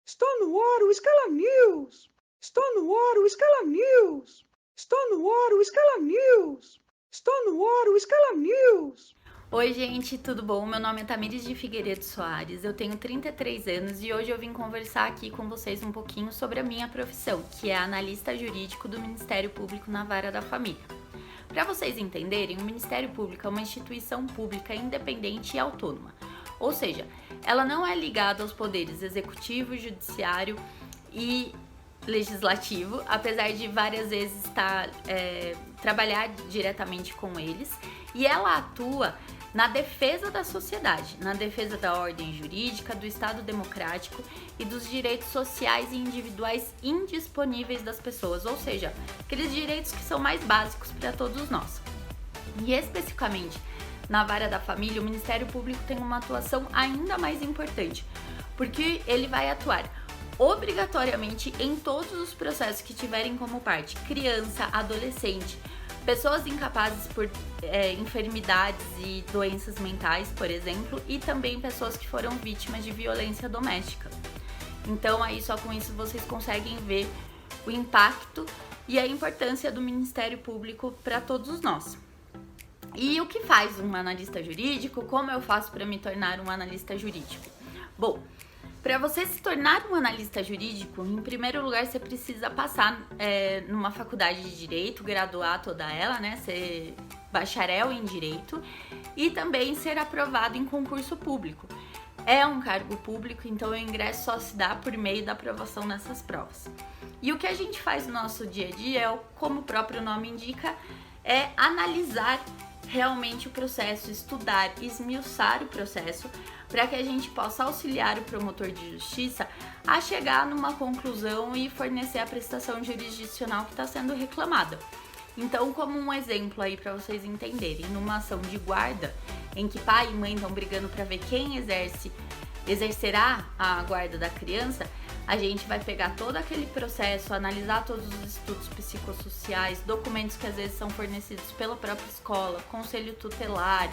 Está no ar o Scala News! Está no ar o Scala News! Está no ar o Scala News! Está no ar o Scala News! Oi, gente, tudo bom? Meu nome é Tamires de Figueiredo Soares, eu tenho 33 anos e hoje eu vim conversar aqui com vocês um pouquinho sobre a minha profissão, que é analista jurídico do Ministério Público na Vara da Família. Para vocês entenderem, o Ministério Público é uma instituição pública independente e autônoma, ou seja, ela não é ligada aos poderes executivo, judiciário e legislativo, apesar de várias vezes trabalhar diretamente com eles, e ela atua na defesa da sociedade, na defesa da ordem jurídica, do Estado democrático e dos direitos sociais e individuais indisponíveis das pessoas, ou seja, aqueles direitos que são mais básicos para todos nós. E especificamente na Vara da Família, o Ministério Público tem uma atuação ainda mais importante, porque ele vai atuar obrigatoriamente em todos os processos que tiverem como parte criança, adolescente, pessoas incapazes por enfermidades e doenças mentais, por exemplo, e também pessoas que foram vítimas de violência doméstica. Então, aí só com isso vocês conseguem ver o impacto e a importância do Ministério Público para todos nós. E o que faz um analista jurídico? Como eu faço para me tornar um analista jurídico? Bom, para você se tornar um analista jurídico, em primeiro lugar você precisa passar numa faculdade de direito, graduar toda ela, né? Ser bacharel em direito e também ser aprovado em concurso público. É um cargo público, então o ingresso só se dá por meio da aprovação nessas provas. E o que a gente faz no nosso dia a dia, como o próprio nome indica, é analisar realmente o processo, estudar, esmiuçar o processo, para que a gente possa auxiliar o promotor de justiça a chegar numa conclusão e fornecer a prestação jurisdicional que está sendo reclamada. Então, como um exemplo aí para vocês entenderem, numa ação de guarda, em que pai e mãe estão brigando para ver quem exercerá a guarda da criança, a gente vai pegar todo aquele processo, analisar todos os estudos psicossociais, documentos que às vezes são fornecidos pela própria escola, conselho tutelar,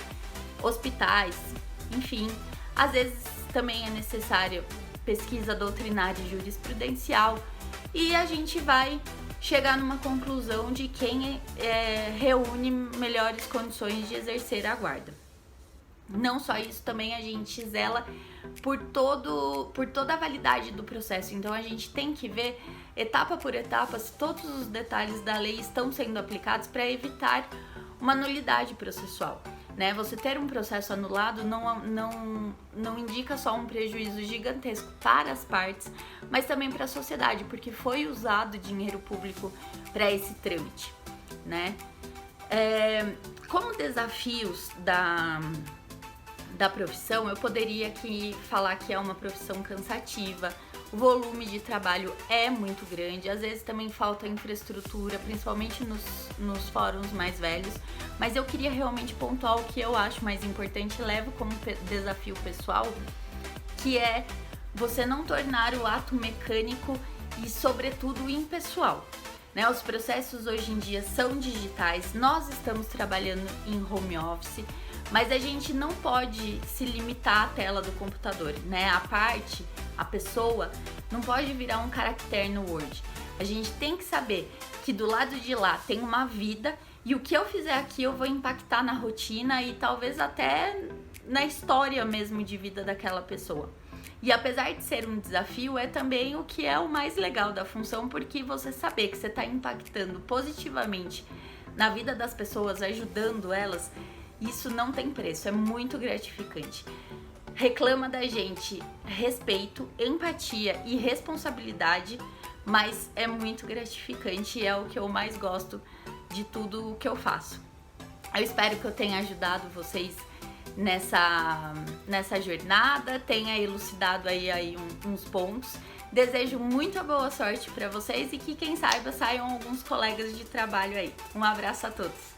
hospitais, enfim. Às vezes também é necessário pesquisa doutrinária e jurisprudencial e a gente vai chegar numa conclusão de quem reúne melhores condições de exercer a guarda. Não só isso, também a gente zela por toda a validade do processo. Então a gente tem que ver etapa por etapa se todos os detalhes da lei estão sendo aplicados para evitar uma nulidade processual. Né? Você ter um processo anulado não indica só um prejuízo gigantesco para as partes, mas também para a sociedade, porque foi usado dinheiro público para esse trâmite. Né? Como desafios da profissão, eu poderia aqui falar que é uma profissão cansativa, o volume de trabalho é muito grande, às vezes também falta infraestrutura, principalmente nos fóruns mais velhos, mas eu queria realmente pontuar o que eu acho mais importante, levo como desafio pessoal, que é você não tornar o ato mecânico e, sobretudo, impessoal. Né? Os processos hoje em dia são digitais, nós estamos trabalhando em home office, mas a gente não pode se limitar à tela do computador, né? A pessoa não pode virar um caractere no Word. A gente tem que saber que do lado de lá tem uma vida e o que eu fizer aqui eu vou impactar na rotina e talvez até na história mesmo de vida daquela pessoa. E apesar de ser um desafio, é também o que é o mais legal da função, porque você saber que você está impactando positivamente na vida das pessoas, ajudando elas, isso não tem preço, é muito gratificante. Reclama da gente respeito, empatia e responsabilidade, mas é muito gratificante e é o que eu mais gosto de tudo o que eu faço. Eu espero que eu tenha ajudado vocês nessa jornada, tenha elucidado aí uns pontos. Desejo muita boa sorte para vocês e que, quem saiba, saiam alguns colegas de trabalho aí. Um abraço a todos!